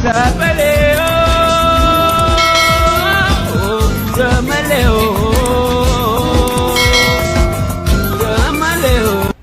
Ramaleo, Ramaleo, Ramaleo.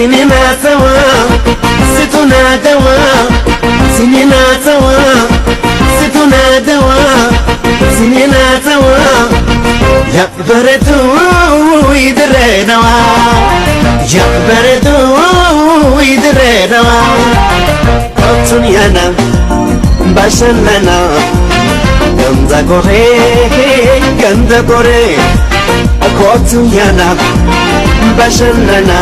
سنينا سوا ستنا دوا سنينا سوا ستنا دوا سنينا سوا يا بردو يدرينا يا بردو يدرينا أتونيانا باشلنا كندا كوري كندا كوري أتونيانا باشلنا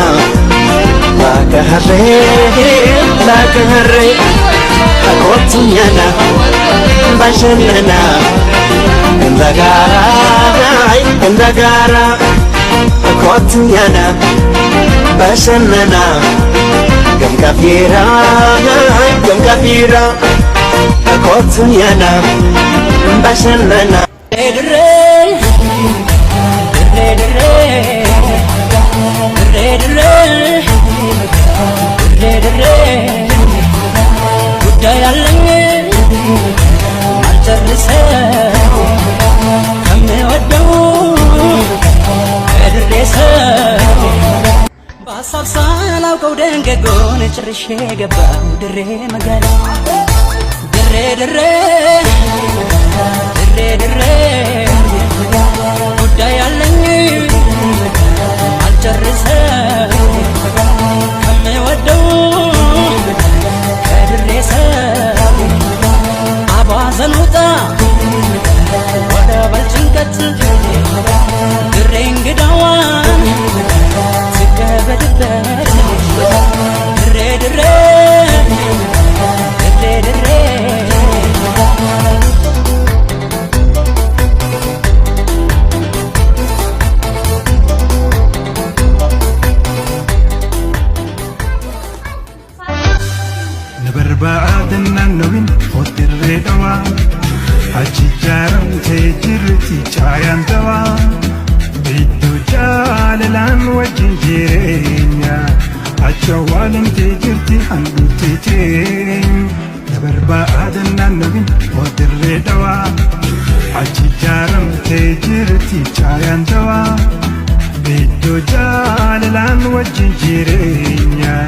لا كهري أكوتنينا بشننا اندغارا أكوتنينا بشننا كم كفيرا أكوتنينا بشننا ጉዳይ አለኝ አልጨርሰው ከምወደው እድሬሰው በሀሳብ ሳላውቀው ደንገጎን ጭርሼ ገባሁ ድሬ መጋላ ድሬ ድሬ ድሬ ድሬ ጉዳይ አለኝ አልጨርሰው ከምወደው አባዘኑታ ወደ በልጭንቀት ድሬ እንግዳዋን ስገበድበት ድሬ ድሬ ድሬ ድሬ نبربعادنا نوين خطر دوا أشجارم تجرتي جايان دوا بيدو جاللان وجنجيرينيا أشوالن تجرتي حنو تجين نبربعادنا نوين خطر دوا أشجارم تجرتي جايان دوا بيدو جاللان وجنجيرينيا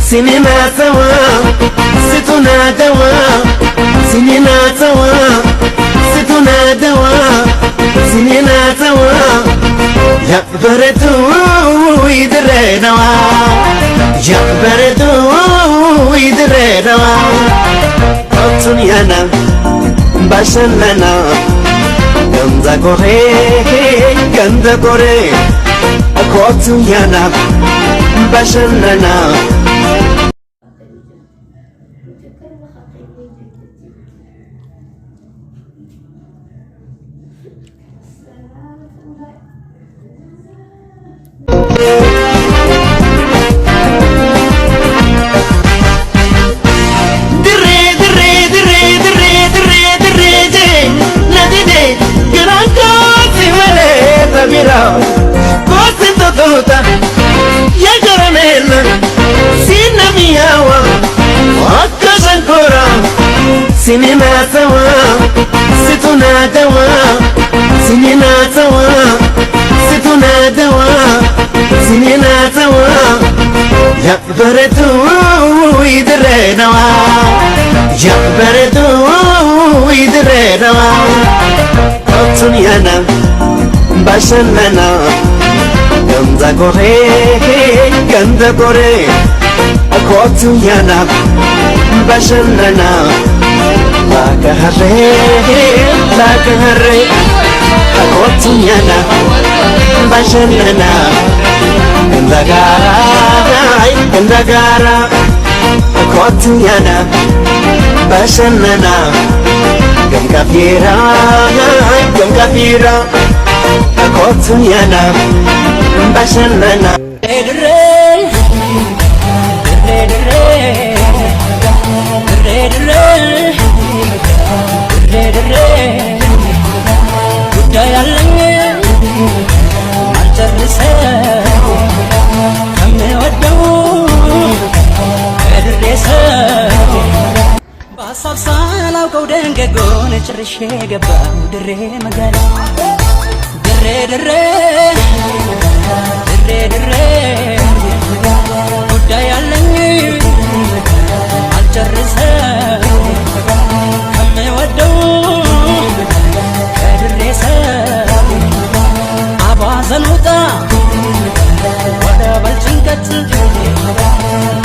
سنينا سوا ستنا دوا سنينا سوا ستنا دوا سنينا سوا يا بردو يدرينوا يا بردو يدرينوا أتونيانا باشننا ganda kore أتونيانا باشننا سنينا سوا ستنا دوا سنينا سوا ستنا دوا سنينا سوا يا بردو يدرينوا يا بردو يدرينوا أتونيانا باشننا ganda kore أتونيانا باشننا لا كهري أكوتنيانا باشننا كندغارا أكوتنيانا باشننا كم كفيرا أكوتنيانا باشننا ጉዳይ አለኝ አልጨርሰው ከምወደው እድሬሰው በሀሳብ ሳላውቀው ደንገጎን ጭርሼ ገባው ድሬ መጋላ ድሬ ድሬ ድሬ ድሬ ጉዳይ አለኝ አልጨርሰው ከምወደው አባዘኑታ ወደ በልጭንቀት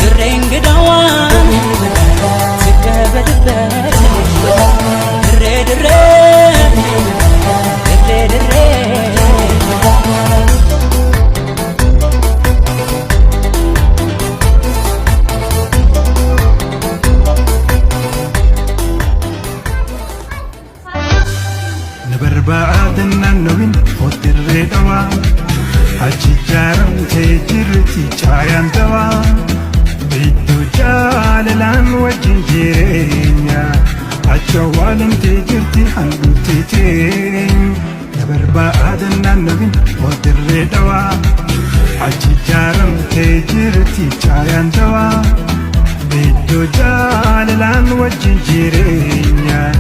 ድሬ እንግዳዋን ስከበድበት ድሬ ድሬ ድሬ ድሬ نبربعادنا نوين فوتر ريدوا أجيجارم تجرتي جايان دوا بيتو جاللان وجنجيرينيا أجوالن تجرتي حنوتيتين نبربعادنا نوين فوتر ريدوا أجيجارم تجرتي جايان دوا بيتو جاللان وجنجيرينيا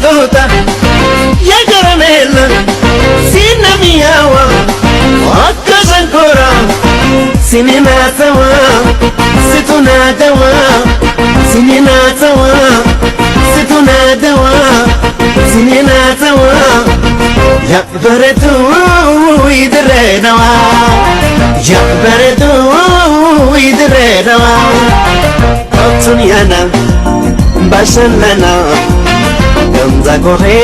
tuta ya caramella sinna miyawa akka sankora sinina tawa situna dawa sinina tawa situna dawa sinina tawa ya baretu idrenawa ya baretu idrenawa Tunyana Bashanana Ganda kore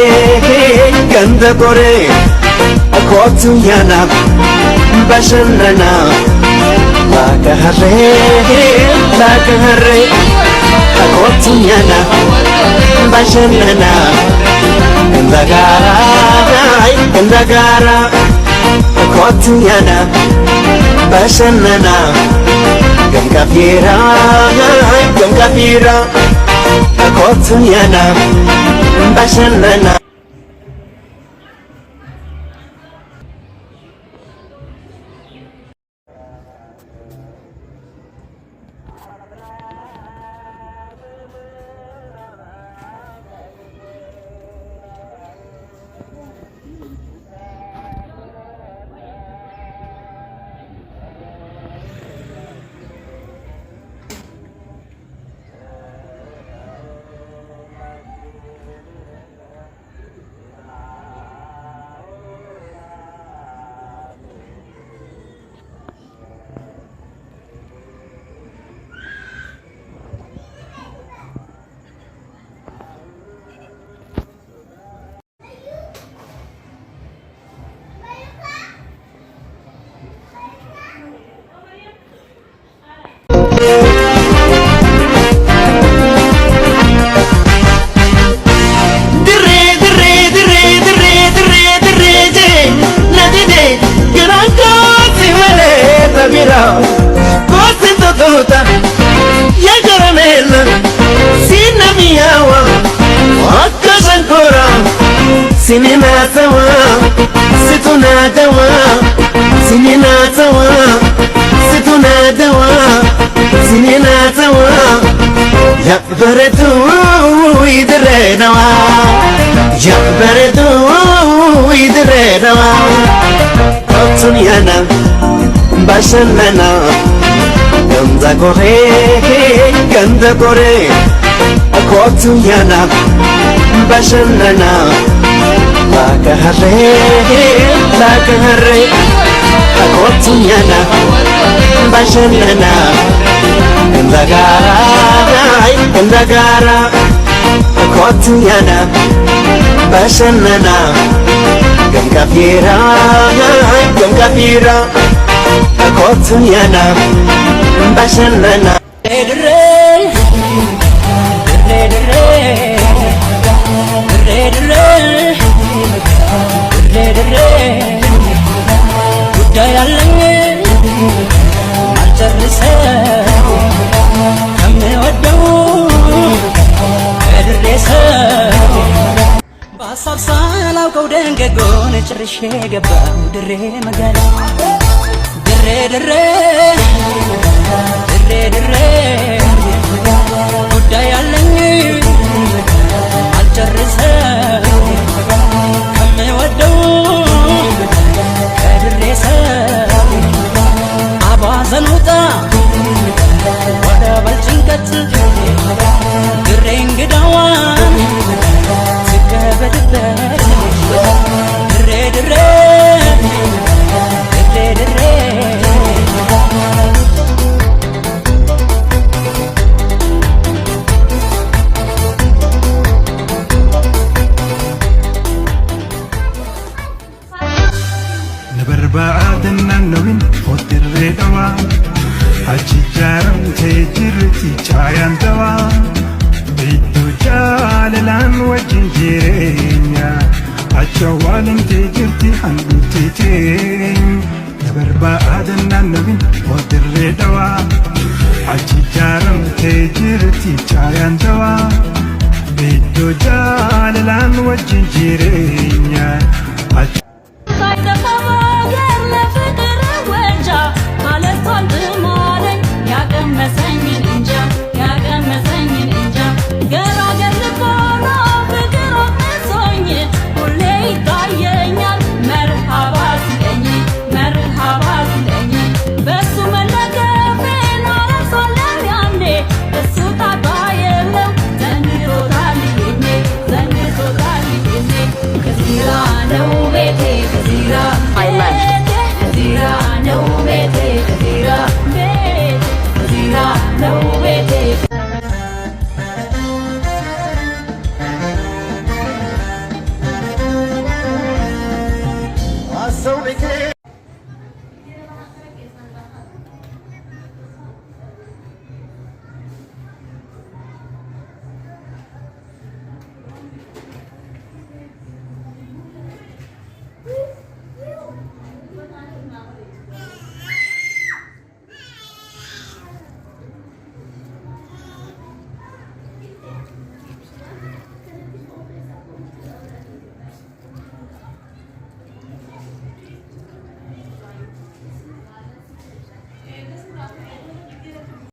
Ganda kore Tunyana Bashanana Laka hare Tunyana Bashanana Ganda gara Tunyana Bashanana Gangapira Kotunyana Bashanana ya caramella sinna miyawa akka sankora sinina tawa situna dawa sinina tawa situna dawa sinina tawa ya baretu idrenawa ya baretu idrenawa Tunyana Bashanana Ganda kore Kotunyana Bashanana Laka hare Kotunyana Bashanana Ganda gara Kotunyana Bashanana Gangapira Kotunyana Bashanana ጉዳይ አለኝ አልጨርሰው ከምወደው እድሬሰው በሀሳብ ሳላውቀው ደንገጎን ጭርሼ ገባው ድሬ መጋላ ድሬ ድሬ ድሬ ድሬ ጉዳይ አለኝ አልጨርሰው ከምወደው ከድሬሰው አባዘን ውጣ ወደ በልጭንቀት ድሬ እንግዳዋን ትከበድበት ድሬ ድሬ ድሬ ድሬ Nabarba'adna nawin otirre dawa achijaram tejirti chayan dawa bitu jalalan wajinjirenya achawalin tejirti handuti ten Nabarba'adna nawin otirre dawa achijaram tejirti chayan dawa bitu jalalan wajinjirenya Get on, no vete, Jazira no vete.